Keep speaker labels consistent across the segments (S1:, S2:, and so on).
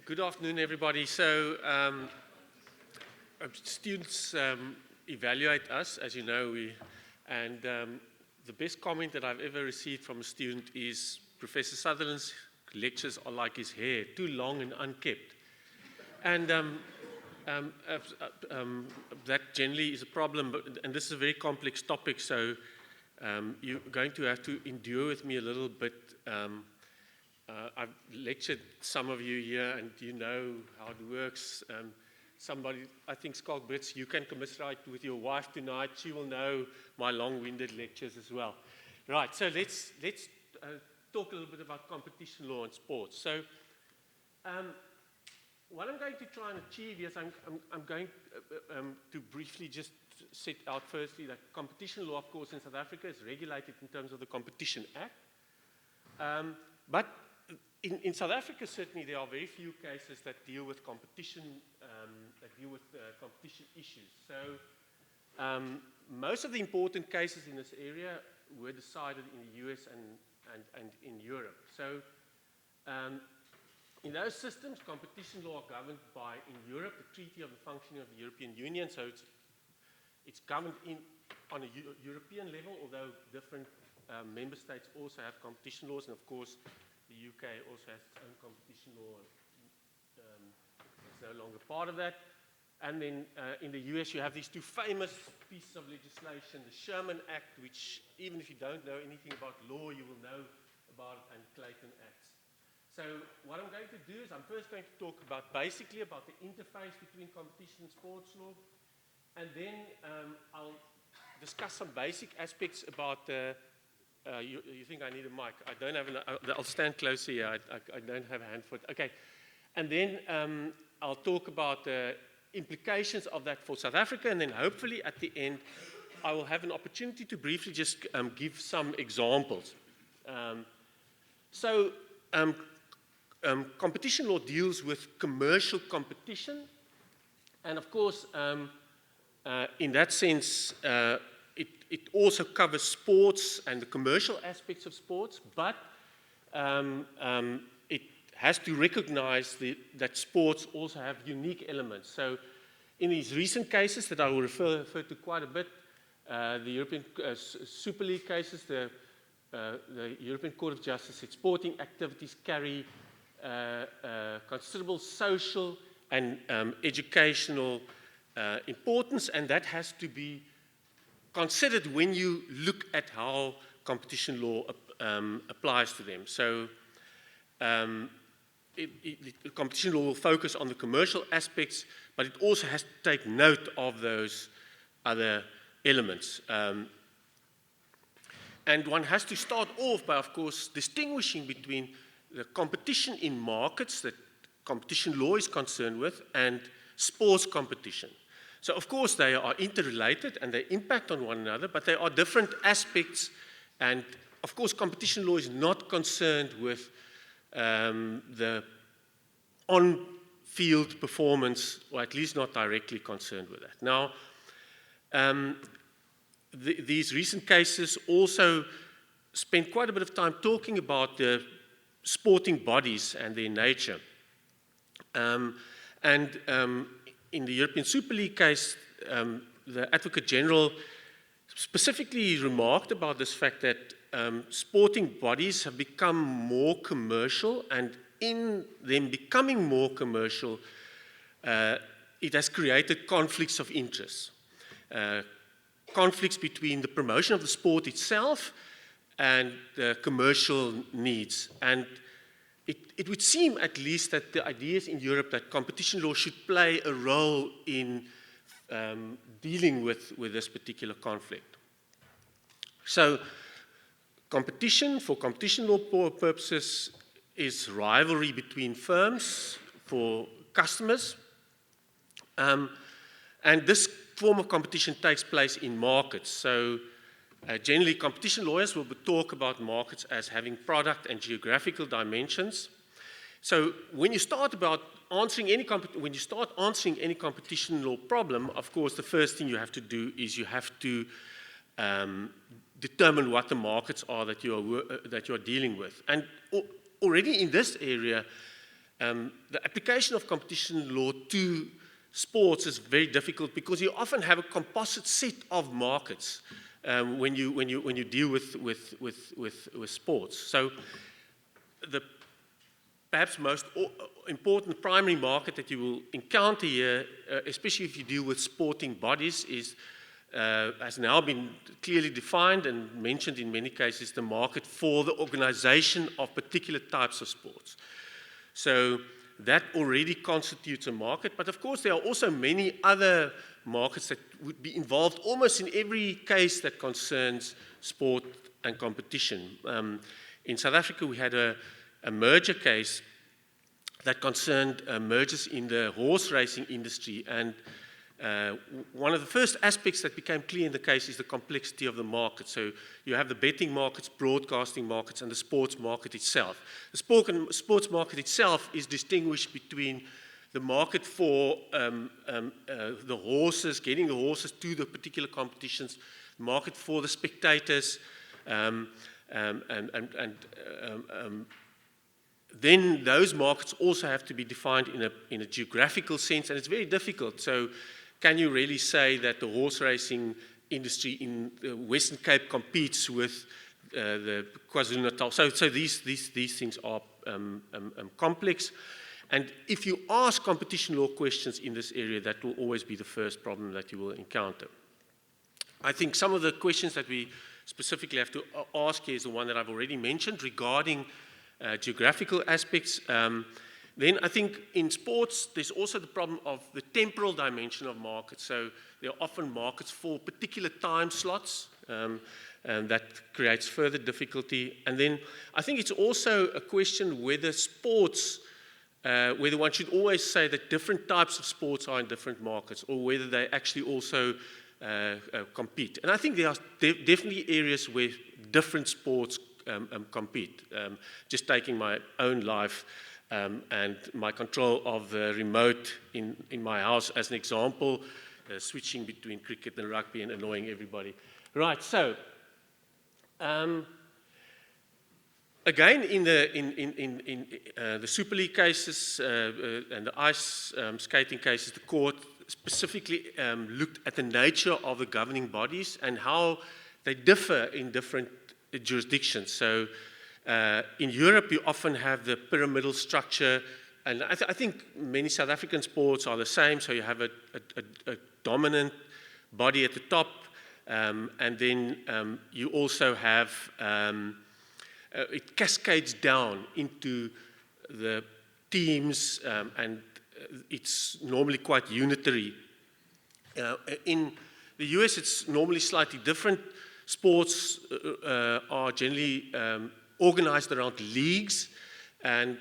S1: Good afternoon, everybody. So, students evaluate us, as you know, and the best comment that I've ever received from a student is Professor Sutherland's lectures are like his hair, too long and unkept. And that generally is a problem, and this is a very complex topic, so you're going to have to endure with me a little bit. I've lectured some of you here, and you know how it works. Somebody, I think, Skalk Brits, you can commiserate with your wife tonight. She will know my long-winded lectures as well. Right, so let's talk a little bit about competition law and sports. So, what I'm going to try and achieve is I'm going to briefly just set out firstly that competition law, of course, in South Africa is regulated in terms of the Competition Act. But in South Africa, certainly, there are very few cases that deal with competition, competition issues. So, most of the important cases in this area were decided in the US and in Europe. So, in those systems, competition law are governed by, in Europe, the Treaty of the Functioning of the European Union. So, it's governed on a European level, although different member states also have competition laws, and of course, the UK also has its own competition law. It's no longer part of that. And then in the US, you have these two famous pieces of legislation, the Sherman Act, which even if you don't know anything about law, you will know about it, and Layckan Acts. So what I'm going to do is I'm first going to talk about basically about the interface between competition and sports law, and then I'll discuss some basic aspects about you think I need a mic? I don't have I'll stand closer here. I don't have a hand for it. Okay. And then I'll talk about the implications of that for South Africa, and then hopefully at the end I will have an opportunity to briefly just give some examples. Competition law deals with commercial competition, and of course, in that sense, it also covers sports and the commercial aspects of sports, but it has to recognize that sports also have unique elements. So in these recent cases that I will refer to quite a bit, the European Super League cases, the European Court of Justice said sporting activities carry considerable social and educational importance, and that has to be considered when you look at how competition law applies to them. So competition law will focus on the commercial aspects, but it also has to take note of those other elements. And one has to start off by, of course, distinguishing between the competition in markets that competition law is concerned with and sports competition. So, of course, they are interrelated and they impact on one another, but there are different aspects. And, of course, competition law is not concerned with the on-field performance, or at least not directly concerned with that. Now, these recent cases also spend quite a bit of time talking about the sporting bodies and their nature. In the European Super League case, the Advocate General specifically remarked about this fact that sporting bodies have become more commercial, and in them becoming more commercial, it has created conflicts of interest. Conflicts between the promotion of the sport itself and the commercial needs. And it would seem, at least, that the ideas in Europe that competition law should play a role in dealing with this particular conflict. So, competition, for competition law purposes, is rivalry between firms for customers. And this form of competition takes place in markets. So, generally, competition lawyers will talk about markets as having product and geographical dimensions. So, when you start answering any competition law problem, of course, the first thing you have to do is you have to determine what the markets are that you are dealing with. And already in this area, the application of competition law to sports is very difficult because you often have a composite set of markets when you deal with sports. So the perhaps most important primary market that you will encounter here, especially if you deal with sporting bodies, has now been clearly defined and mentioned in many cases, the market for the organization of particular types of sports. So that already constitutes a market, but of course there are also many other markets that would be involved almost in every case that concerns sport and competition. In South Africa we had a merger case that concerned mergers in the horse racing industry, and one of the first aspects that became clear in the case is the complexity of the market. So you have the betting markets, broadcasting markets, and the sports market itself. The sports market itself is distinguished between the market for the horses, getting the horses to the particular competitions, the market for the spectators, then those markets also have to be defined in a geographical sense, and it's very difficult. So can you really say that the horse racing industry in the Western Cape competes with the KwaZulu-Natal? So these things are complex. And if you ask competition law questions in this area, that will always be the first problem that you will encounter. I think some of the questions that we specifically have to ask here is the one that I've already mentioned regarding geographical aspects. Then I think in sports, there's also the problem of the temporal dimension of markets. So there are often markets for particular time slots, and that creates further difficulty. And then I think it's also a question whether sports, whether one should always say that different types of sports are in different markets, or whether they actually also compete. And I think there are definitely areas where different sports compete. Just taking my own life and my control of the remote in my house as an example, switching between cricket and rugby and annoying everybody. Right, so again in the Super League cases and the ice skating cases, the court specifically looked at the nature of the governing bodies and how they differ in different jurisdictions. So in Europe, you often have the pyramidal structure, and I think many South African sports are the same. So you have a dominant body at the top, and then you also have, it cascades down into the teams, and it's normally quite unitary. In the US, it's normally slightly different. Sports are generally organized around leagues, and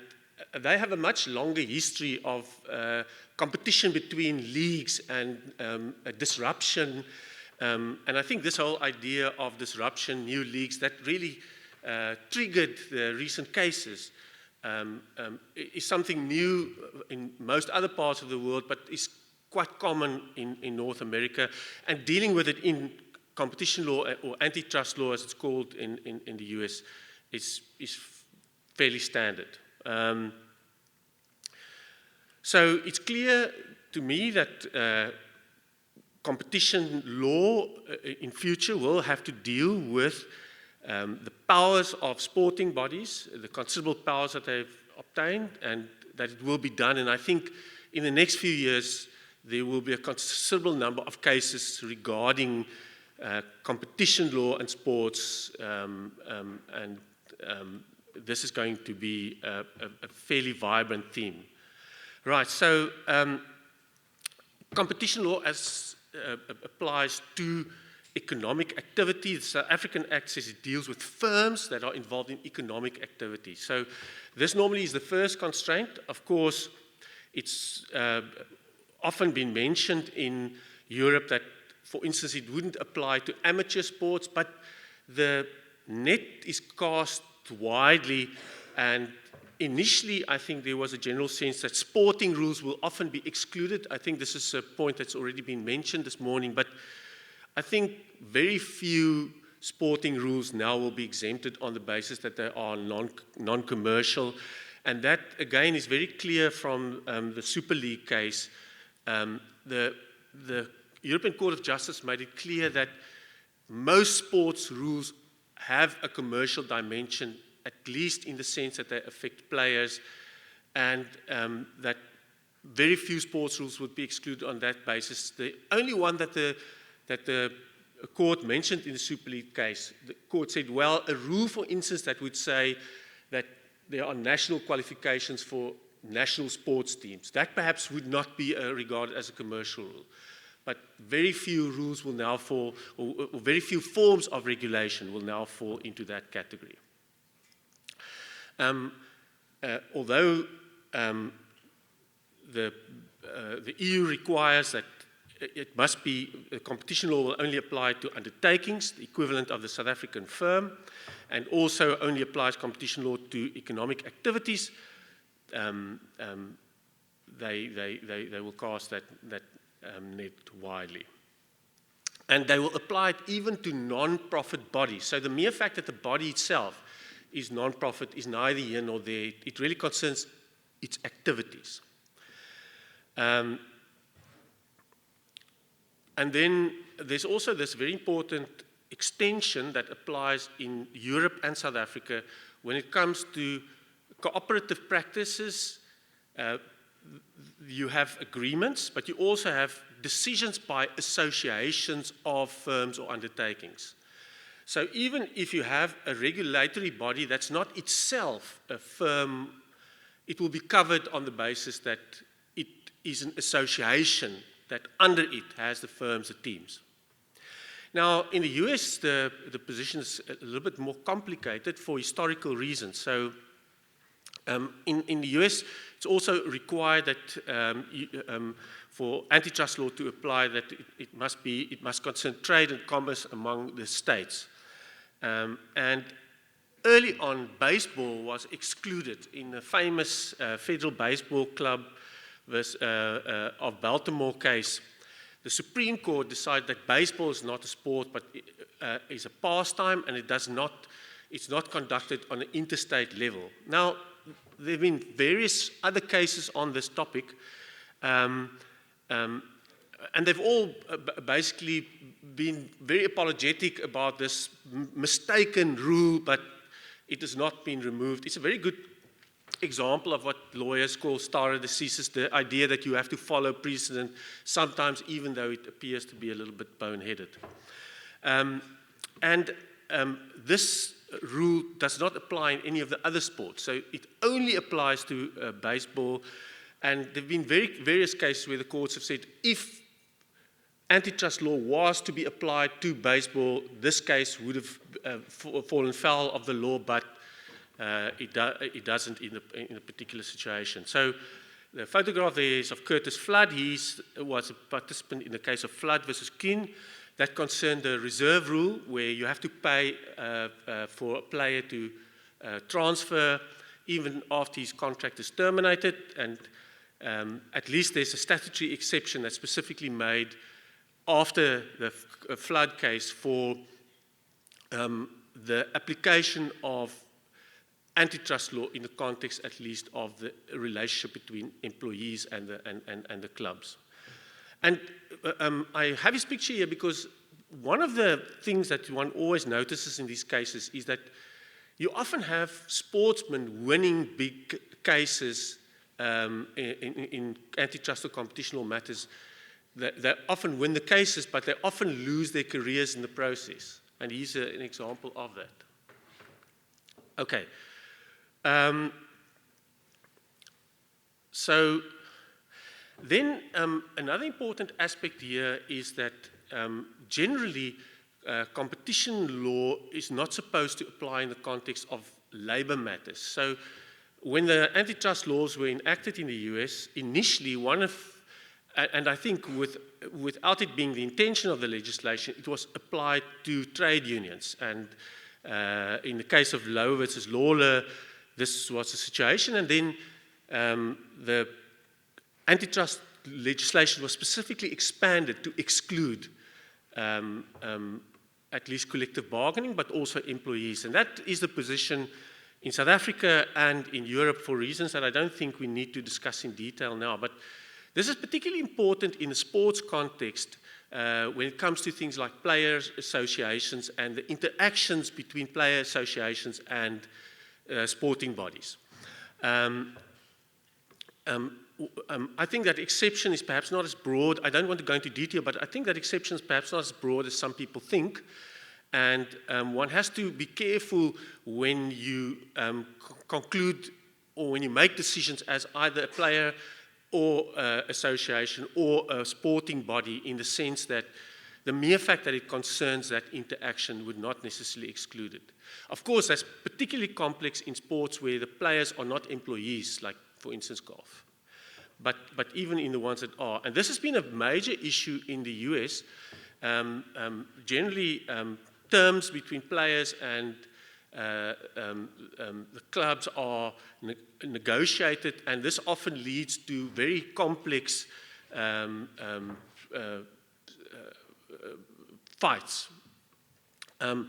S1: they have a much longer history of competition between leagues and a disruption. And I think this whole idea of disruption, new leagues, that really triggered the recent cases is something new in most other parts of the world, but is quite common in North America. And dealing with it in competition law, or antitrust law as it's called in the US, is fairly standard. So it's clear to me that competition law in future will have to deal with the powers of sporting bodies, the considerable powers that they've obtained, and that it will be done. And I think in the next few years, there will be a considerable number of cases regarding competition law and sports, and this is going to be a fairly vibrant theme. Right, so competition law applies to economic activity. The South African Act says it deals with firms that are involved in economic activity. So this normally is the first constraint. Of course, it's often been mentioned in Europe that, for instance, it wouldn't apply to amateur sports, but the net is cast widely, and initially I think there was a general sense that sporting rules will often be excluded. I think this is a point that's already been mentioned this morning, but I think very few sporting rules now will be exempted on the basis that they are non-commercial. And that, again, is very clear from the Super League case. The European Court of Justice made it clear that most sports rules have a commercial dimension, at least in the sense that they affect players, and that very few sports rules would be excluded on that basis. The only one that the court mentioned in the Super League case, the court said, well, a rule, for instance, that would say that there are national qualifications for national sports teams. That perhaps would not be regarded as a commercial rule. But very few rules will now fall, or very few forms of regulation will now fall into that category. Although the EU requires that it must be, competition law will only apply to undertakings, the equivalent of the South African firm, and also only applies competition law to economic activities, they will cast that net widely. And they will apply it even to non-profit bodies. So the mere fact that the body itself is non-profit is neither here nor there. It really concerns its activities. And then there's also this very important extension that applies in Europe and South Africa when it comes to cooperative practices. You have agreements, but you also have decisions by associations of firms or undertakings. So even if you have a regulatory body that's not itself a firm, it will be covered on the basis that it is an association that under it has the firms, the teams. Now, in the US, the position is a little bit more complicated for historical reasons. So in the US, it's also required that for antitrust law to apply that it must concern trade and commerce among the states. And early on, baseball was excluded in the famous Federal Baseball Club of Baltimore case. The Supreme Court decided that baseball is not a sport, but is a pastime, and it's not conducted on an interstate level. Now, there have been various other cases on this topic, and they've all basically been very apologetic about this mistaken rule, but it has not been removed. It's a very good example of what lawyers call stare decisis, the idea that you have to follow precedent, sometimes even though it appears to be a little bit boneheaded. This rule does not apply in any of the other sports, so it only applies to baseball. And there have been various cases where the courts have said if antitrust law was to be applied to baseball, this case would have fallen foul of the law, but it doesn't in a particular situation. So the photograph there is of Curtis Flood. He was a participant in the case of Flood versus Keane. That concerned the reserve rule, where you have to pay for a player to transfer even after his contract is terminated. And at least there's a statutory exception that's specifically made after the Flood case for the application of antitrust law in the context, at least, of the relationship between employees and the clubs. And I have this picture here because one of the things that one always notices in these cases is that you often have sportsmen winning big cases in antitrust or competition law matters. They often win the cases, but they often lose their careers in the process. And he's an example of that. Okay. So then another important aspect here is that generally competition law is not supposed to apply in the context of labor matters. So when the antitrust laws were enacted in the US, initially and I think without it being the intention of the legislation, it was applied to trade unions. And in the case of Louw versus Lawler, this was the situation. And then the antitrust legislation was specifically expanded to exclude at least collective bargaining, but also employees. And that is the position in South Africa and in Europe for reasons that I don't think we need to discuss in detail now. But this is particularly important in the sports context when it comes to things like players' associations and the interactions between player associations and sporting bodies. I think that exception is perhaps not as broad. I don't want to go into detail, but I think that exception is perhaps not as broad as some people think. And one has to be careful when you conclude or when you make decisions as either a player or association or a sporting body, in the sense that the mere fact that it concerns that interaction would not necessarily exclude it. Of course, that's particularly complex in sports where the players are not employees, like, for instance, golf. But even in the ones that are. And this has been a major issue in the US. Generally, terms between players and the clubs are negotiated, and this often leads to very complex fights. And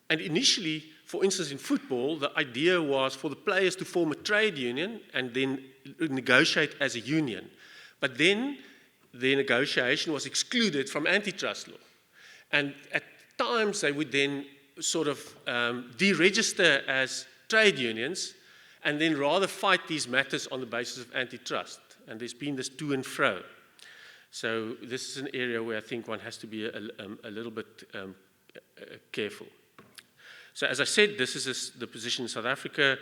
S1: initially, for instance, in football, the idea was for the players to form a trade union and then negotiate as a union. But then the negotiation was excluded from antitrust law. And at times, they would then sort of deregister as trade unions and then rather fight these matters on the basis of antitrust. And there's been this to and fro. So this is an area where I think one has to be a little bit careful. So as I said, this is the position in South Africa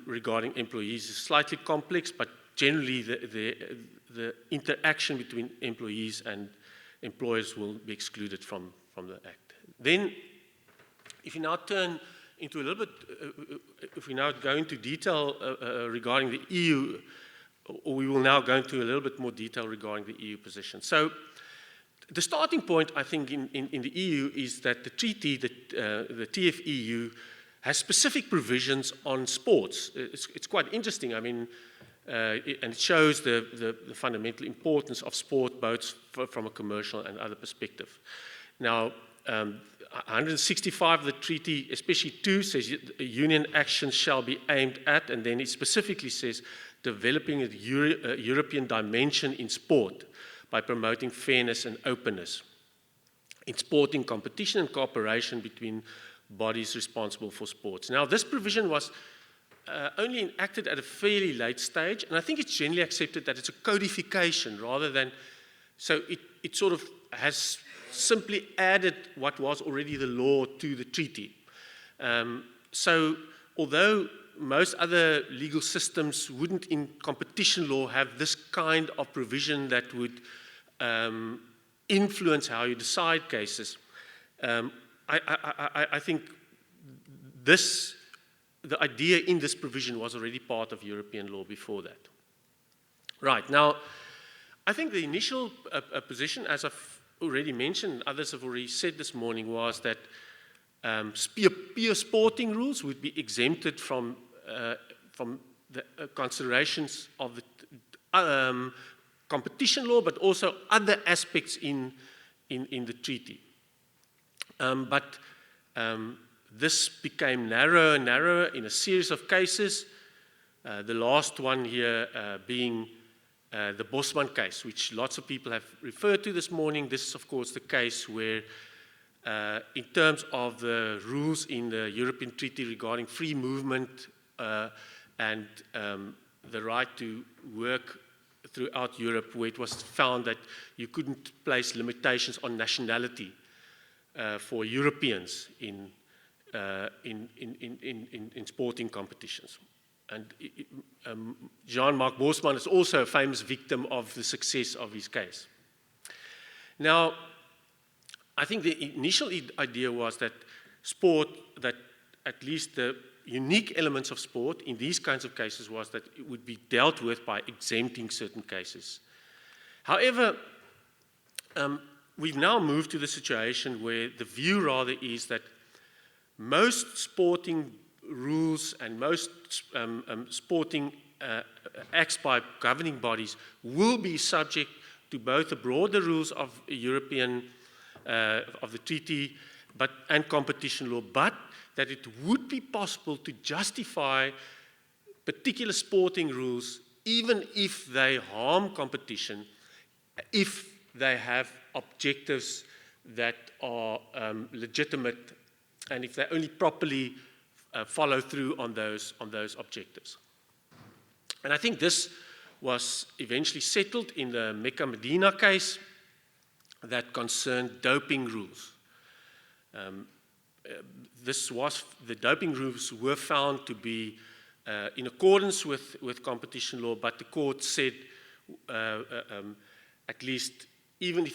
S1: regarding employees is slightly complex, but generally the interaction between employees and employers will be excluded from the Act. Then, if you now turn into a little bit, if we now go into detail regarding the EU, or we will now go into a little bit more detail regarding the EU position. So, the starting point, I think, in the EU is that the treaty, the TFEU, has specific provisions on sports. It's quite interesting. I mean, and it shows the fundamental importance of sport, both from a commercial and other perspective. Now, 165 of the treaty, especially 2, says union action shall be aimed at, and then it specifically says developing a European dimension in sport by promoting fairness and openness in sporting competition and cooperation between bodies responsible for sports. Now, this provision was only enacted at a fairly late stage, and I think it's generally accepted that it's a codification rather than, so it sort of has simply added what was already the law to the treaty. So although most other legal systems wouldn't in competition law have this kind of provision that would influence how you decide cases, I think the idea in this provision was already part of European law before that. Right, now, I think the initial position, as I've already mentioned, others have already said this morning, was that pure sporting rules would be exempted from the considerations of the competition law, but also other aspects in the treaty. But this became narrower and narrower in a series of cases, the last one here being the Bosman case, which lots of people have referred to this morning. This is, of course, the case where, in terms of the rules in the European Treaty regarding free movement and the right to work throughout Europe, where it was found that you couldn't place limitations on nationality for Europeans in sporting competitions. And Jean-Marc Bosman is also a famous victim of the success of his case. Now, I think the initial idea was that sport, that at least the unique elements of sport in these kinds of cases was that it would be dealt with by exempting certain cases. However, we've now moved to the situation where the view rather is that most sporting rules and most sporting acts by governing bodies will be subject to both the broader rules of European of the treaty and competition law, but that it would be possible to justify particular sporting rules even if they harm competition, if they have objectives that are legitimate, and if they only properly follow through on those objectives. And I think this was eventually settled in the Mecca-Medina case that concerned doping rules. The doping rules were found to be in accordance with competition law, but the court said, at least even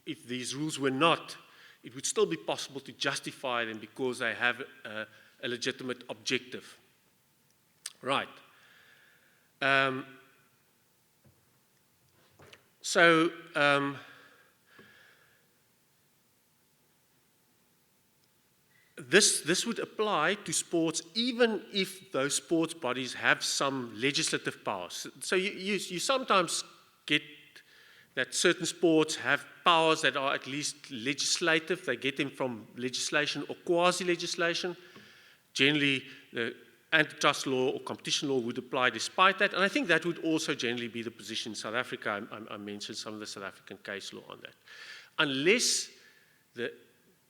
S1: if these rules were not, it would still be possible to justify them because they have a legitimate objective. Right. This would apply to sports even if those sports bodies have some legislative powers. So you sometimes get that certain sports have powers that are at least legislative. They get them from legislation or quasi-legislation. Generally, the antitrust law or competition law would apply despite that. And I think that would also generally be the position in South Africa. I mentioned some of the South African case law on that. Unless the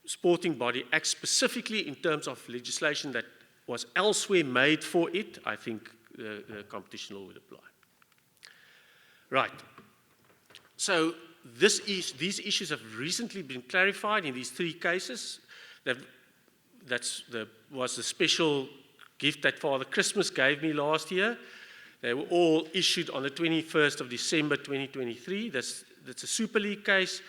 S1: sporting body acts specifically in terms of legislation that was elsewhere made for it, I think the competition law would apply. Right. So these issues have recently been clarified in these three cases. That was the special gift that Father Christmas gave me last year. They were all issued on the 21st of December 2023. That's a Super League case,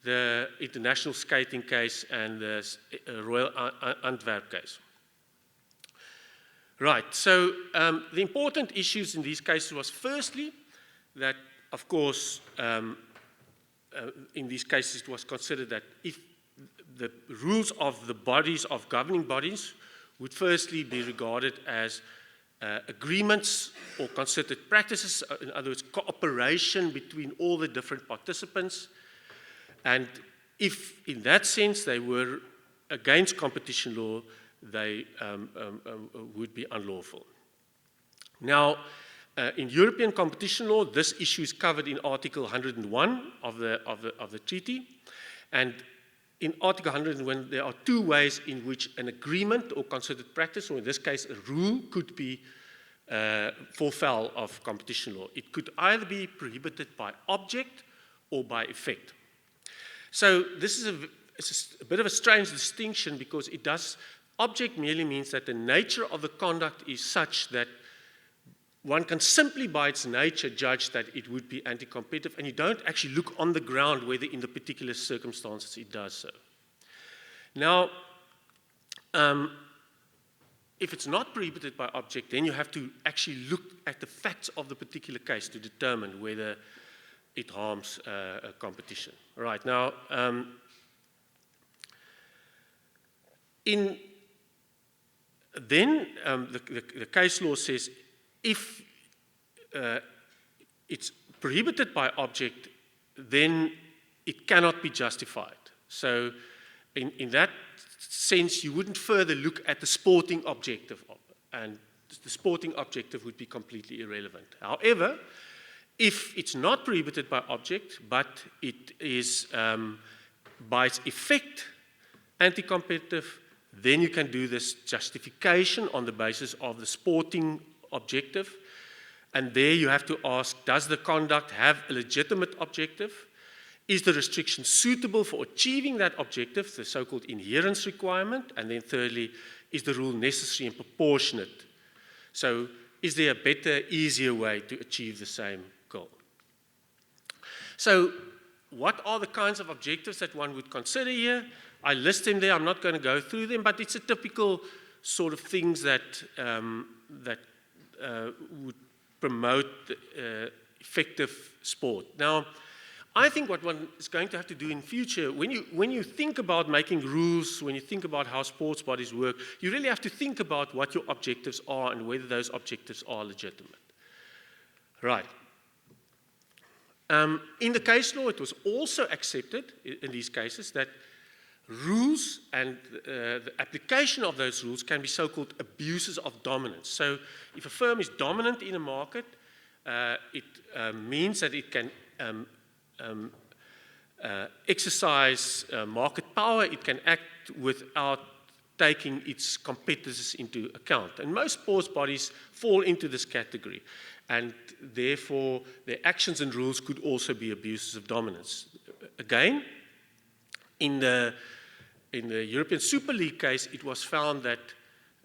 S1: the International Skating case, and the Royal Antwerp case. Right, so the important issues in these cases was firstly that, of course, in these cases it was considered that if the rules of the bodies, of governing bodies, would firstly be regarded as agreements or concerted practices, in other words, cooperation between all the different participants. And if, in that sense, they were against competition law, they would be unlawful. Now, in European competition law, this issue is covered in Article 101 of the treaty. And in Article 101, there are two ways in which an agreement or concerted practice, or in this case, a rule, could be fall foul of competition law. It could either be prohibited by object or by effect. So this is a bit of a strange distinction because it does, object merely means that the nature of the conduct is such that one can simply by its nature judge that it would be anti-competitive, and you don't actually look on the ground whether in the particular circumstances it does so. Now, if it's not prohibited by object, then you have to actually look at the facts of the particular case to determine whether it harms a competition. Right, now, the case law says if it's prohibited by object, then it cannot be justified. So in that sense, you wouldn't further look at the sporting objective of it, and the sporting objective would be completely irrelevant. However, if it's not prohibited by object, but it is by its effect anti-competitive, then you can do this justification on the basis of the sporting objective. And there you have to ask, does the conduct have a legitimate objective? Is the restriction suitable for achieving that objective, the so-called inherence requirement? And then thirdly, is the rule necessary and proportionate? So is there a better, easier way to achieve the same goal? So what are the kinds of objectives that one would consider here? I list them there. I'm not going to go through them, but it's a typical sort of things that would promote effective sport. Now, I think what one is going to have to do in future, when you think about making rules, when you think about how sports bodies work, you really have to think about what your objectives are and whether those objectives are legitimate. Right. In the case law, it was also accepted in these cases that rules and the application of those rules can be so-called abuses of dominance. So if a firm is dominant in a market, it means that it can exercise market power, it can act without taking its competitors into account. And most sports bodies fall into this category, and therefore their actions and rules could also be abuses of dominance. Again, in the European Super League case, it was found that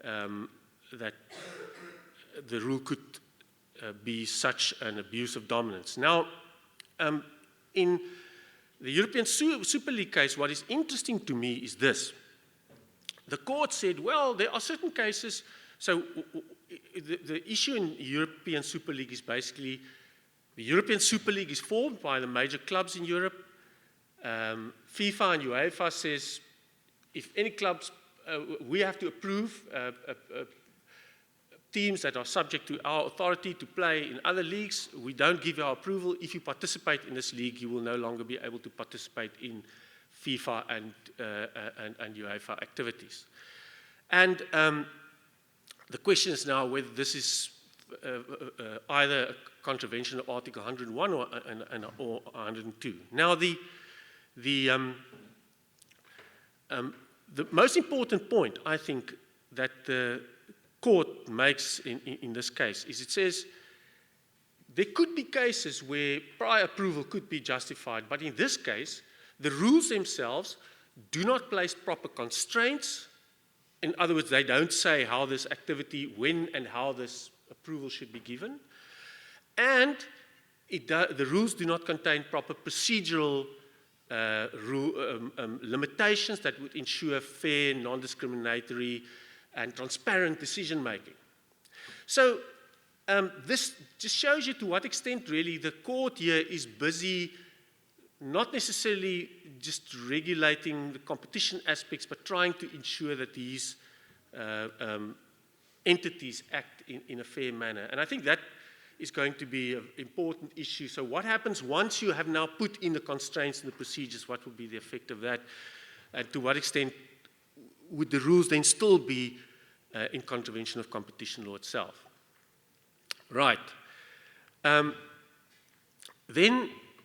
S1: that the rule could be such an abuse of dominance. Now, in the European Super League case, what is interesting to me is this. The court said, well, there are certain cases, so the issue in European Super League is basically, the European Super League is formed by the major clubs in Europe. FIFA and UEFA says, if any clubs, we have to approve teams that are subject to our authority to play in other leagues. We don't give our approval. If you participate in this league, you will no longer be able to participate in FIFA and UEFA activities. And the question is now whether this is either a contravention of Article 101 or 102. Now, the most important point, I think, that the court makes in this case is it says there could be cases where prior approval could be justified, but in this case, the rules themselves do not place proper constraints. In other words, they don't say how this activity, when and how this approval should be given. And the rules do not contain proper procedural limitations that would ensure fair, non-discriminatory, and transparent decision-making. So this just shows you to what extent really the court here is busy not necessarily just regulating the competition aspects, but trying to ensure that these entities act in a fair manner. And I think that is going to be an important issue. So what happens once you have now put in the constraints and the procedures? What will be the effect of that? And to what extent would the rules then still be in contravention of competition law itself? Right. Then,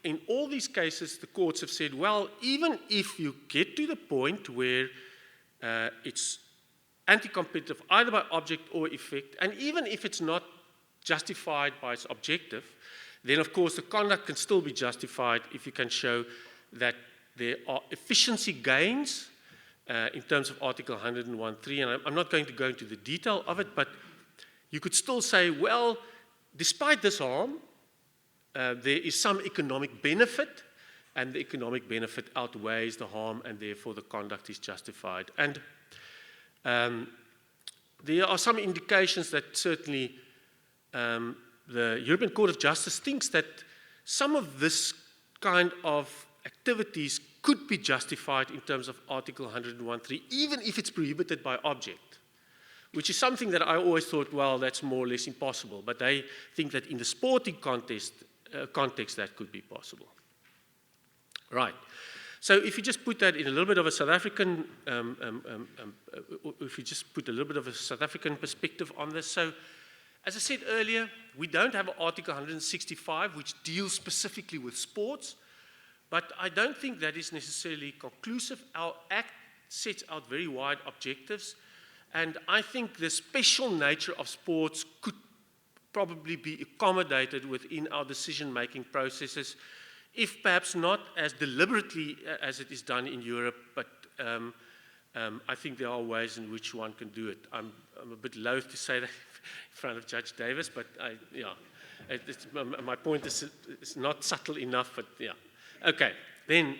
S1: in all these cases, the courts have said, well, even if you get to the point where it's anti-competitive, either by object or effect, and even if it's not justified by its objective, then of course the conduct can still be justified if you can show that there are efficiency gains in terms of Article 101.3, and I'm not going to go into the detail of it, but you could still say, well, despite this harm, there is some economic benefit, and the economic benefit outweighs the harm, and therefore the conduct is justified. And there are some indications that certainly the European Court of Justice thinks that some of this kind of activities could be justified in terms of Article 101.3, even if it's prohibited by object, which is something that I always thought, well, that's more or less impossible. But they think that in the sporting context that could be possible. Right. So if you just put that in a little bit of a South African, perspective on this. So, as I said earlier, we don't have Article 165, which deals specifically with sports, but I don't think that is necessarily conclusive. Our Act sets out very wide objectives, and I think the special nature of sports could probably be accommodated within our decision-making processes, if perhaps not as deliberately as it is done in Europe, but I think there are ways in which one can do it. I'm a bit loath to say that in front of Judge Davis, but my point is it's not subtle enough, but yeah. Okay, then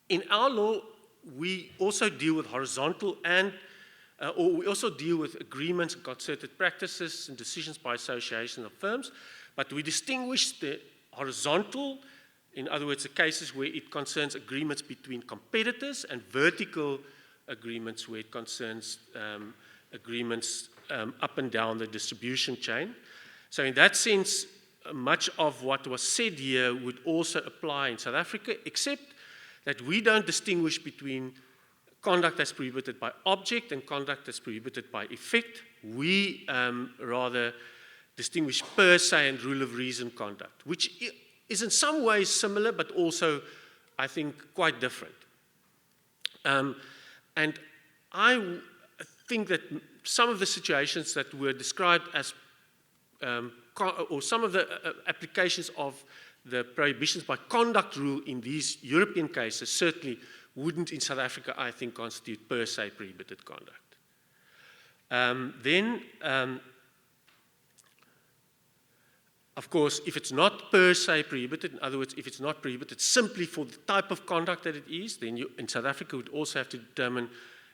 S1: in our law, we also deal with horizontal or we also deal with agreements and concerted practices and decisions by associations of firms, but we distinguish the horizontal, in other words, the cases where it concerns agreements between competitors, and vertical agreements where it concerns agreements up and down the distribution chain. So in that sense, much of what was said here would also apply in South Africa, except that we don't distinguish between conduct that's prohibited by object and conduct that's prohibited by effect. We rather distinguish per se and rule of reason conduct, which is in some ways similar, but also, I think, quite different. And I think that some of the situations that were described as, or some of the applications of the prohibitions by conduct rule in these European cases certainly wouldn't in South Africa, I think, constitute per se prohibited conduct. Of course, if it's not per se prohibited, in other words, if it's not prohibited simply for the type of conduct that it is, then you, in South Africa, would also have to determine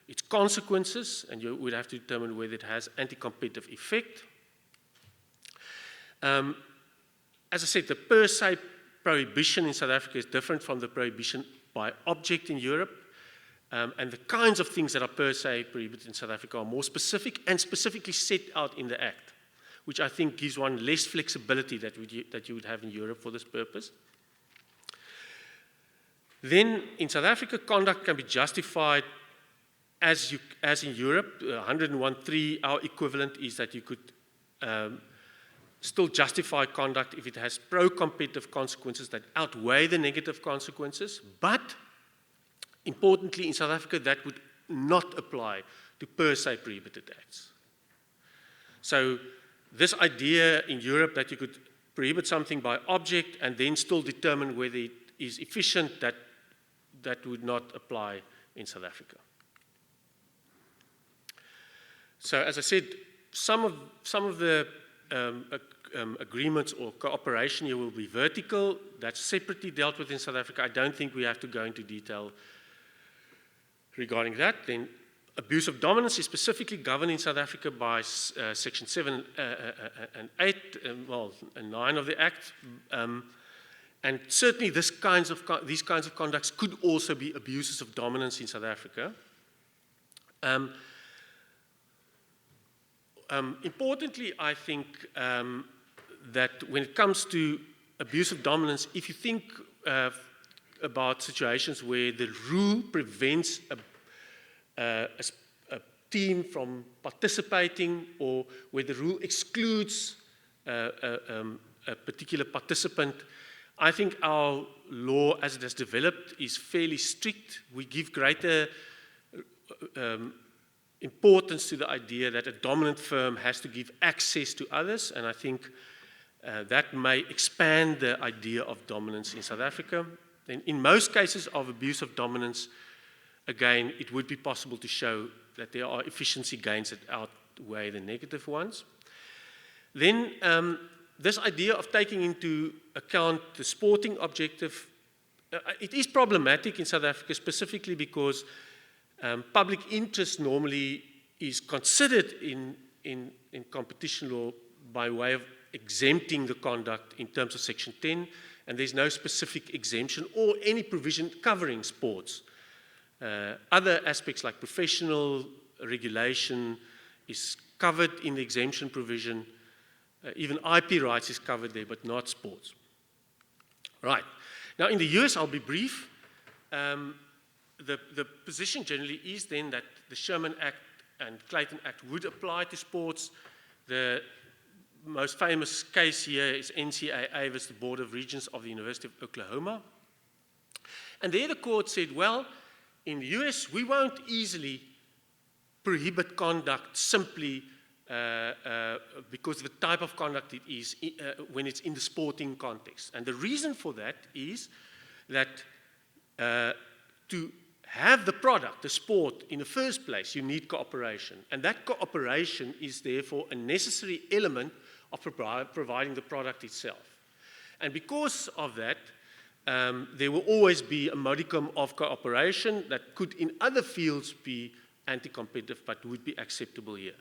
S1: its consequences, and you would have to determine whether it has anti-competitive effect. As I said, the per se prohibition in South Africa is different from the prohibition by object in Europe, and the kinds of things that are per se prohibited in South Africa are more specific and specifically set out in the Act, which I think gives one less flexibility that you would have in Europe for this purpose. Then, in South Africa, conduct can be justified as in Europe. 101.3, our equivalent is that you could still justify conduct if it has pro-competitive consequences that outweigh the negative consequences, but importantly, in South Africa, that would not apply to per se prohibited acts. So this idea in Europe that you could prohibit something by object and then still determine whether it is efficient, that would not apply in South Africa. So as I said, some of the agreements or cooperation here will be vertical. That's separately dealt with in South Africa. I don't think we have to go into detail regarding that. Then abuse of dominance is specifically governed in South Africa by Section 7 and 8, and 9 of the Act. And certainly these kinds of conducts could also be abuses of dominance in South Africa. Importantly, I think that when it comes to abuse of dominance, if you think about situations where the rule prevents a team from participating, or where the rule excludes a particular participant, I think our law as it has developed is fairly strict. We give greater importance to the idea that a dominant firm has to give access to others, and I think that may expand the idea of dominance in South Africa. And in most cases of abuse of dominance, again, it would be possible to show that there are efficiency gains that outweigh the negative ones. Then this idea of taking into account the sporting objective, it is problematic in South Africa, specifically because public interest normally is considered in competition law by way of exempting the conduct in terms of Section 10, and there's no specific exemption or any provision covering sports. Other aspects like professional regulation is covered in the exemption provision. Even IP rights is covered there, but not sports. Right. Now, in the US, I'll be brief. The position generally is then that the Sherman Act and Clayton Act would apply to sports. The most famous case here is NCAA versus the Board of Regents of the University of Oklahoma. And there the court said, well, in the US, we won't easily prohibit conduct simply because of the type of conduct it is when it's in the sporting context. And the reason for that is that to have the product, the sport, in the first place, you need cooperation. And that cooperation is therefore a necessary element of providing the product itself. And because of that, there will always be a modicum of cooperation that could in other fields be anti-competitive but would be acceptable here.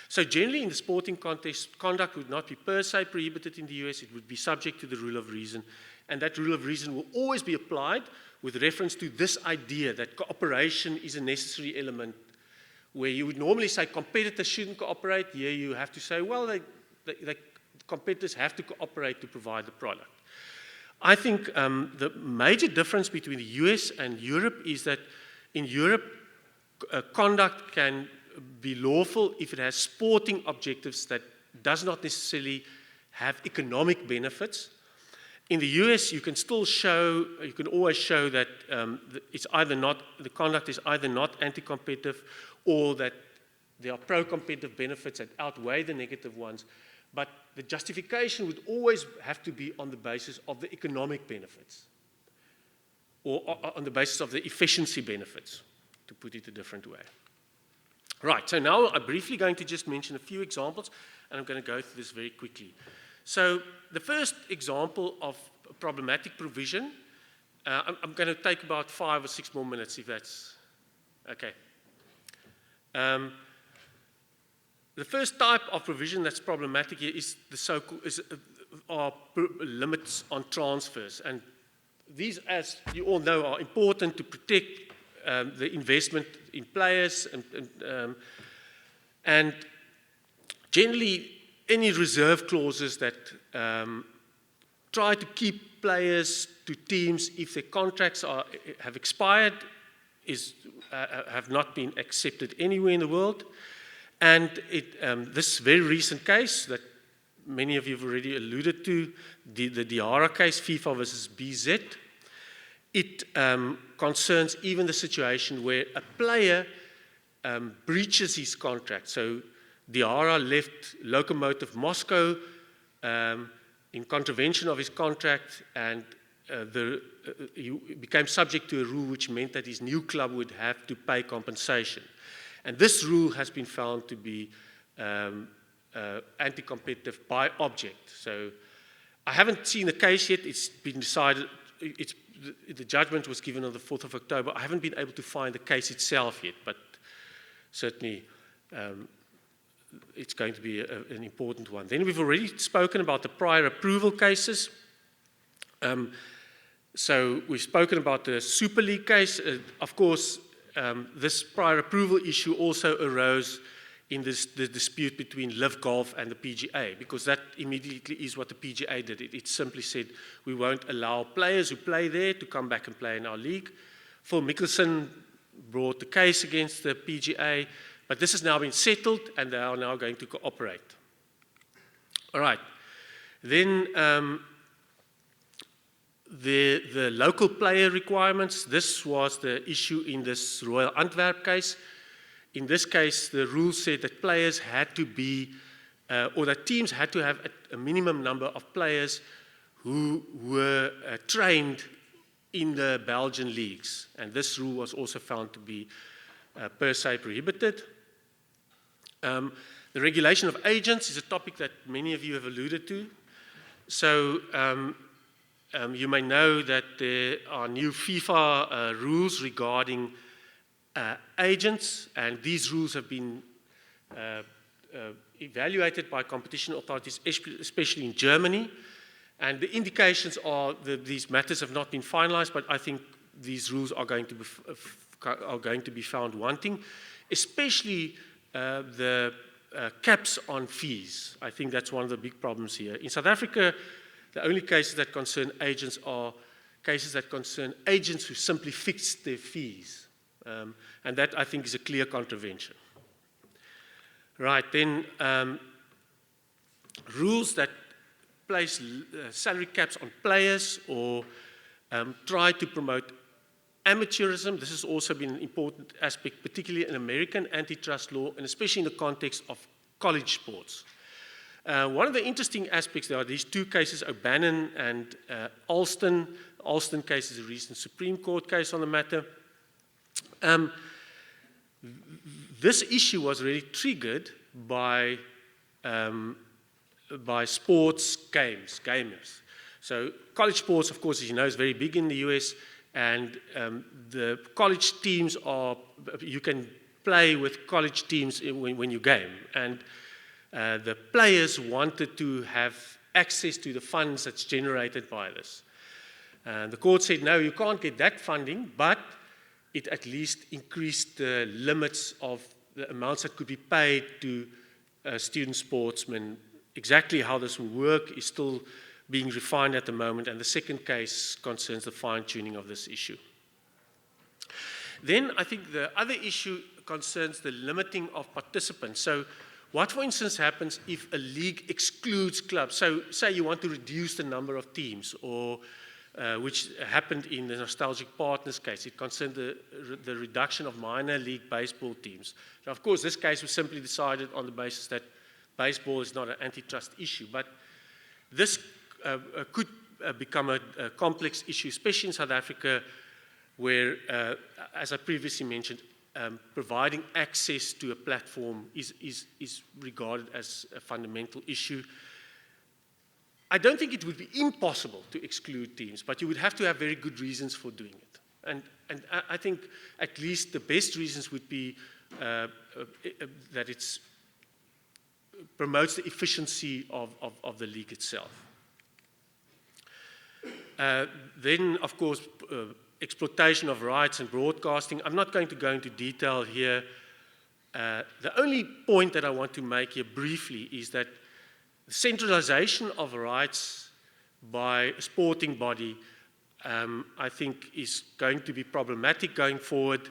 S1: So generally in the sporting context, conduct would not be per se prohibited in the US, it would be subject to the rule of reason, and that rule of reason will always be applied with reference to this idea that cooperation is a necessary element, where you would normally say competitors shouldn't cooperate. Here you have to say, well, competitors have to cooperate to provide the product. I think the major difference between the US and Europe is that in Europe, conduct can be lawful if it has sporting objectives that does not necessarily have economic benefits. In the US, you can still show, you can always show that it's either not, the conduct is either not anti-competitive or that there are pro-competitive benefits that outweigh the negative ones, but the justification would always have to be on the basis of the economic benefits or on the basis of the efficiency benefits, to put it a different way. Right, so now I'm briefly going to just mention a few examples, and I'm going to go through this very quickly. So the first example of problematic provision, I'm going to take about 5 or 6 more minutes if that's okay. The first type of provision that's problematic here is the so-called limits on transfers, and these, as you all know, are important to protect the investment in players, and generally any reserve clauses that try to keep players to teams if their contracts have expired have not been accepted anywhere in the world. And this very recent case that many of you have already alluded to, the Diarra case, FIFA versus BZ, it concerns even the situation where a player breaches his contract. So Diarra left Lokomotiv Moscow in contravention of his contract, and he became subject to a rule which meant that his new club would have to pay compensation. And this rule has been found to be anti-competitive by object. So I haven't seen the case yet. It's been decided, the judgment was given on the 4th of October. I haven't been able to find the case itself yet, but certainly it's going to be an important one. Then we've already spoken about the prior approval cases. So we've spoken about the Super League case. Of course, this prior approval issue also arose in the dispute between Live Golf and the PGA, because that immediately is what the PGA did. It simply said, we won't allow players who play there to come back and play in our league. Phil Mickelson brought the case against the PGA, but this has now been settled, and they are now going to cooperate. All right. Then the local player requirements, this was the issue in this Royal Antwerp case. In this case, the rule said that players had to be, or that teams had to have a minimum number of players who were trained in the Belgian leagues. And this rule was also found to be per se prohibited. The regulation of agents is a topic that many of you have alluded to. So you may know that there are new FIFA rules regarding agents, and these rules have been evaluated by competition authorities, especially in Germany. And the indications are that these matters have not been finalized, but I think these rules are going to be found wanting, especially the caps on fees. I think that's one of the big problems here. In South Africa, the only cases that concern agents are cases that concern agents who simply fix their fees. And that, I think, is a clear contravention. Right, then rules that place salary caps on players or try to promote amateurism. This has also been an important aspect, particularly in American antitrust law, and especially in the context of college sports. One of the interesting aspects, there are these two cases, O'Bannon and Alston. The Alston case is a recent Supreme Court case on the matter. This issue was really triggered by sports gamers. So college sports, of course, as you know, is very big in the US, and the college teams you can play with college teams when you game. And the players wanted to have access to the funds that's generated by this. The court said, no, you can't get that funding, but it at least increased the limits of the amounts that could be paid to student sportsmen. Exactly how this will work is still being refined at the moment, and the second case concerns the fine-tuning of this issue. Then I think the other issue concerns the limiting of participants. So what, for instance, happens if a league excludes clubs? So say you want to reduce the number of teams, or which happened in the Nostalgic Partners case. It concerned the reduction of minor league baseball teams. Now, of course, this case was simply decided on the basis that baseball is not an antitrust issue, but this could become a complex issue, especially in South Africa, where, as I previously mentioned, providing access to a platform is regarded as a fundamental issue. I don't think it would be impossible to exclude teams, but you would have to have very good reasons for doing it. And I think at least the best reasons would be that it promotes the efficiency of the league itself. Then, of course, exploitation of rights and broadcasting. I'm not going to go into detail here. The only point that I want to make here briefly is that the centralization of rights by a sporting body, I think, is going to be problematic going forward,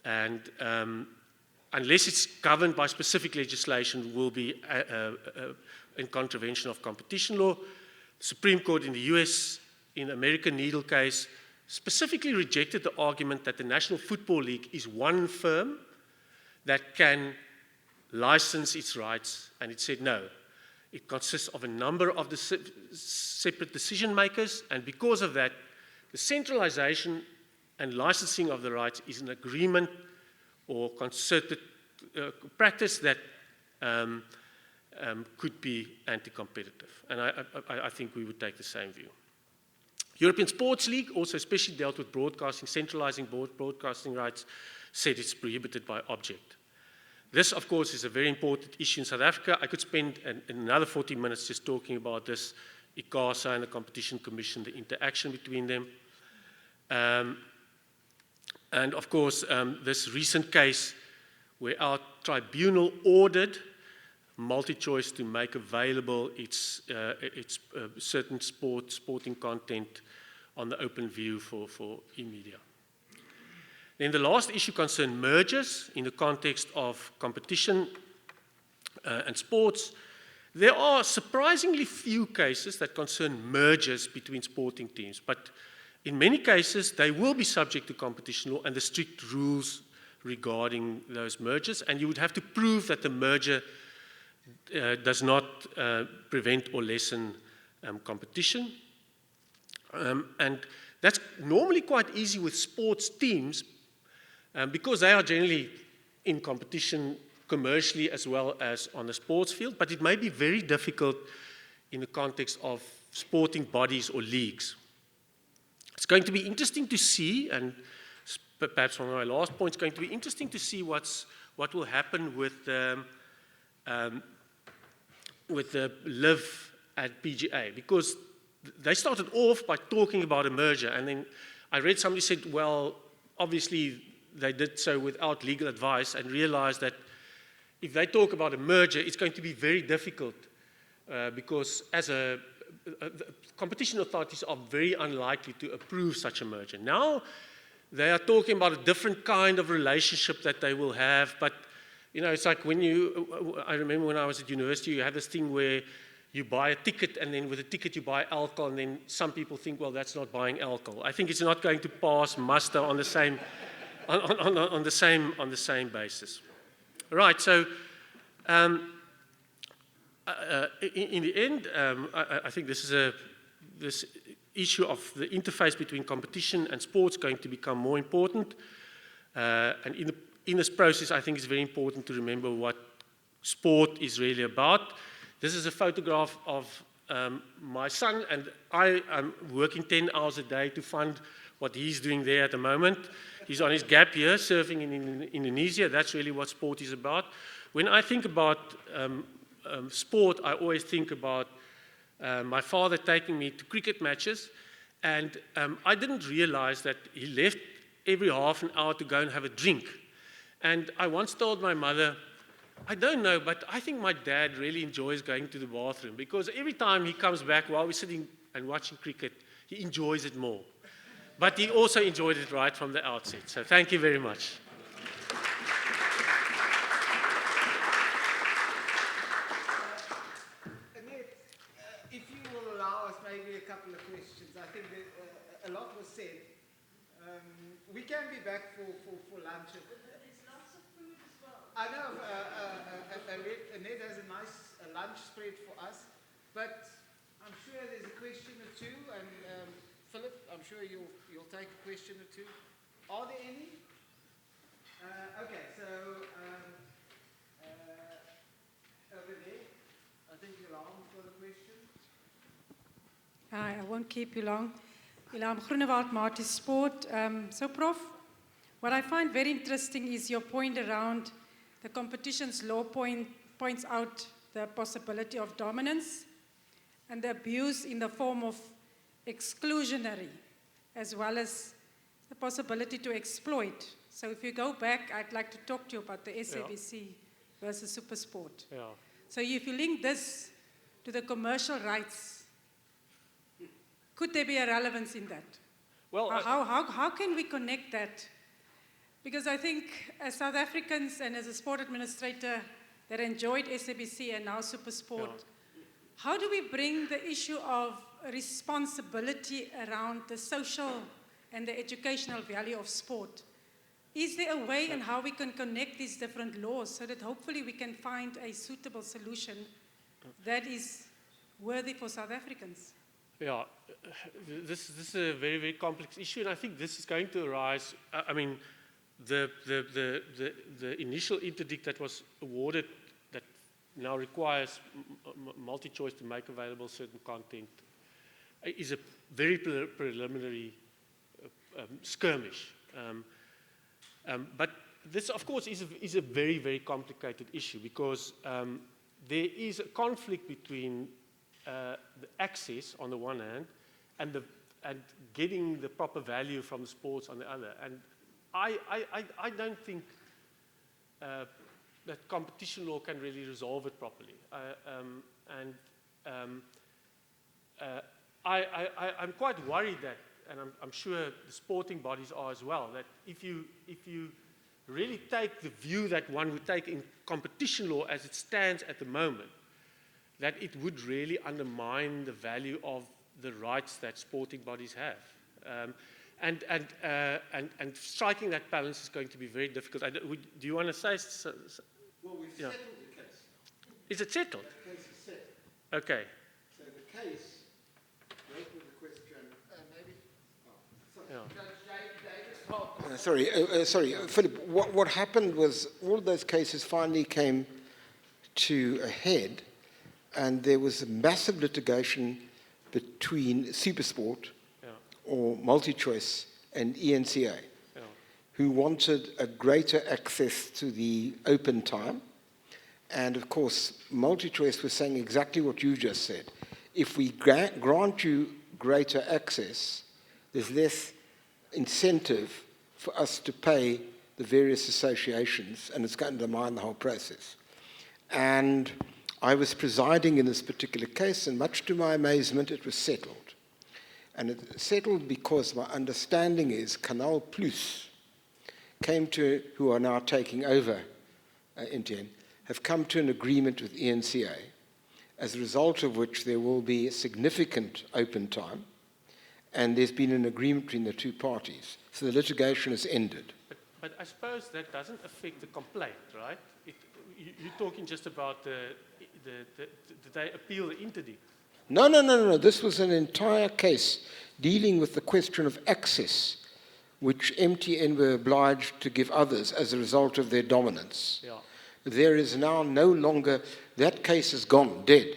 S1: and unless it's governed by specific legislation, will be in contravention of competition law. The Supreme Court in the US, in the American Needle case, specifically rejected the argument that the National Football League is one firm that can license its rights, and it said no. It consists of a number of the separate decision makers, and because of that, the centralization and licensing of the rights is an agreement or concerted practice that could be anti-competitive. And I think we would take the same view. European Sports League also especially dealt with broadcasting, centralizing broadcasting rights, said it's prohibited by object. This, of course, is a very important issue in South Africa. I could spend another 40 minutes just talking about this, ICASA and the Competition Commission, the interaction between them. And of course, this recent case where our tribunal ordered MultiChoice to make available its certain sporting content on the open view for e-media. Then the last issue concerned mergers in the context of competition and sports. There are surprisingly few cases that concern mergers between sporting teams, but in many cases they will be subject to competition law and the strict rules regarding those mergers, and you would have to prove that the merger does not prevent or lessen competition. And that's normally quite easy with sports teams because they are generally in competition commercially as well as on the sports field, but it may be very difficult in the context of sporting bodies or leagues. It's going to be interesting to see, and perhaps one of my last points, going to be interesting to see what will happen with the Live at PGA, because they started off by talking about a merger, and then I read somebody said, well, obviously they did so without legal advice and realized that if they talk about a merger, it's going to be very difficult because as the competition authorities are very unlikely to approve such a merger. Now they are talking about a different kind of relationship that they will have, but you know, it's like when I remember when I was at university, you had this thing where you buy a ticket, and then with a ticket you buy alcohol, and then some people think, well, that's not buying alcohol. I think it's not going to pass muster on the same on the same basis. Right. So, in the end, I think this issue of the interface between competition and sports going to become more important, and in this process, I think it's very important to remember what sport is really about. This is a photograph of my son, and I am working 10 hours a day to fund what he's doing there at the moment. He's on his gap year, surfing in Indonesia. That's really what sport is about. When I think about sport, I always think about my father taking me to cricket matches, and I didn't realize that he left every half an hour to go and have a drink. And I once told my mother, I don't know, but I think my dad really enjoys going to the bathroom because every time he comes back while we're sitting and watching cricket, he enjoys it more. But he also enjoyed it right from the outset. So thank you very much.
S2: If you will allow us maybe a couple of questions, I think that, a lot was said. We can be back for lunch.
S3: There's lots of food as well.
S2: I know Annette has a nice lunch spread for us, but I'm sure there's a question or two, and Philip, I'm sure you'll take a question or two. Are there any? Okay, so over there, I think Louw's got a question.
S3: Hi, I won't keep you long. I'm Groenewald, Marty Sport. So, Prof, what I find very interesting is your point around the competitions law points out the possibility of dominance and the abuse in the form of exclusionary, as well as the possibility to exploit. So if you go back, I'd like to talk to you about the SABC versus Supersport.
S1: Yeah.
S3: So if you link this to the commercial rights, could there be a relevance in that?
S1: Well,
S3: how can we connect that? Because I think as South Africans and as a sport administrator that enjoyed SABC and now Supersport, how do we bring the issue of responsibility around the social and the educational value of sport? Is there a way in how we can connect these different laws so that hopefully we can find a suitable solution that is worthy for South Africans?
S1: Yeah, this is a very, very complex issue, and I think this is going to arise. I mean, the initial interdict that was awarded that now requires multi-choice to make available certain content is a very preliminary skirmish. But this, of course, is a very, very complicated issue because there is a conflict between the access on the one hand and getting the proper value from the sports on the other. And I don't think that competition law can really resolve it properly. I'm quite worried that, and I'm sure the sporting bodies are as well, that if you really take the view that one would take in competition law as it stands at the moment, that it would really undermine the value of the rights that sporting bodies have. And striking that balance is going to be very difficult. Do you want to say?
S2: Well, we've settled the case.
S1: Is it settled?
S2: The case is settled.
S1: Okay.
S2: So the case, wait for the question. Maybe. Oh, sorry. Sorry, Philip. What happened was all of those cases finally came to a head, and there was a massive litigation between Supersport or MultiChoice and ENCA, who wanted a greater access to the open time. And of course, MultiChoice was saying exactly what you just said. If we grant you greater access, there's less incentive for us to pay the various associations, and it's going to undermine the whole process. And I was presiding in this particular case, and much to my amazement, it was settled. And it settled because my understanding is Canal Plus came to, who are now taking over NTN, have come to an agreement with ENCA, as a result of which there will be a significant open time, and there's been an agreement between the two parties. So the litigation has ended.
S1: But I suppose that doesn't affect the complaint, right? You're talking just about did they appeal the interdict?
S2: No. This was an entire case dealing with the question of access, which MTN were obliged to give others as a result of their dominance.
S1: Yeah.
S2: There is now no longer, that case is gone, dead.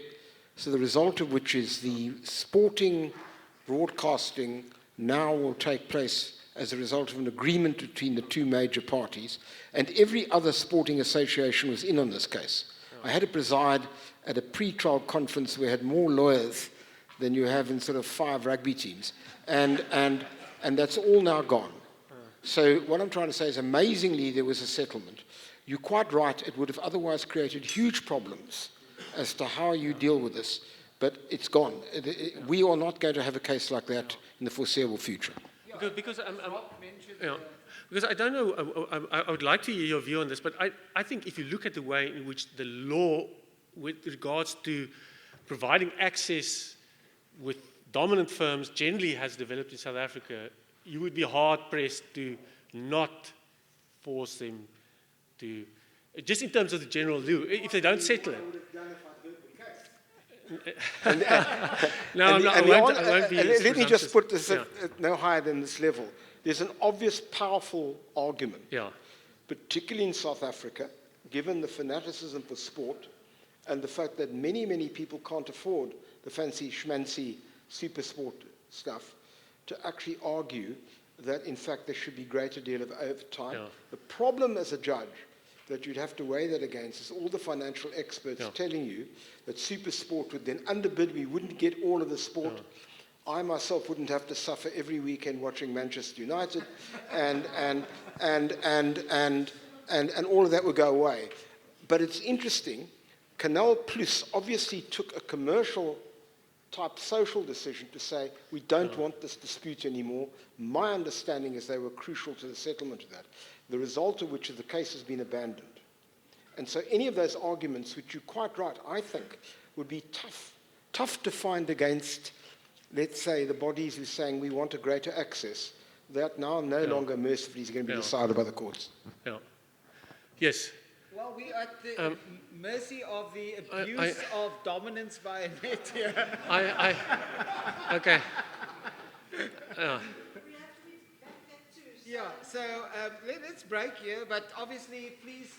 S2: So the result of which is the sporting broadcasting now will take place as a result of an agreement between the two major parties, and every other sporting association was in on this case. I had to preside at a pre-trial conference where we had more lawyers than you have in sort of 5 rugby teams, and that's all now gone. So what I'm trying to say is, amazingly, there was a settlement. You're quite right, it would have otherwise created huge problems as to how you deal with this, but it's gone. We are not going to have a case like that in the foreseeable future.
S1: Because because I don't know, I would like to hear your view on this, but I think if you look at the way in which the law with regards to providing access with dominant firms generally has developed in South Africa, you would be hard-pressed to not force them to, just in terms of the general law, if they don't settle it. No, I won't be.
S2: Let me just put this at no higher than this level. There's an obvious, powerful argument, particularly in South Africa, given the fanaticism for sport and the fact that many, many people can't afford the fancy schmancy super sport stuff, to actually argue that, in fact, there should be greater deal of overtime. The problem as a judge that you'd have to weigh that against is all the financial experts telling you that super sport would then underbid, we wouldn't get all of the sport. I myself wouldn't have to suffer every weekend watching Manchester United, and all of that would go away. But it's interesting, Canal Plus obviously took a commercial type social decision to say, we don't want this dispute anymore. My understanding is they were crucial to the settlement of that, the result of which is the case has been abandoned. And so any of those arguments, which you're quite right, I think, would be tough to find against, let's say, the bodies who are saying we want a greater access, that now no longer mercifully is going to be decided by the courts.
S1: Yes.
S4: Well, we are at the mercy of the abuse of dominance by a net here.
S1: Okay.
S4: Yeah, so let's break here, but obviously, please.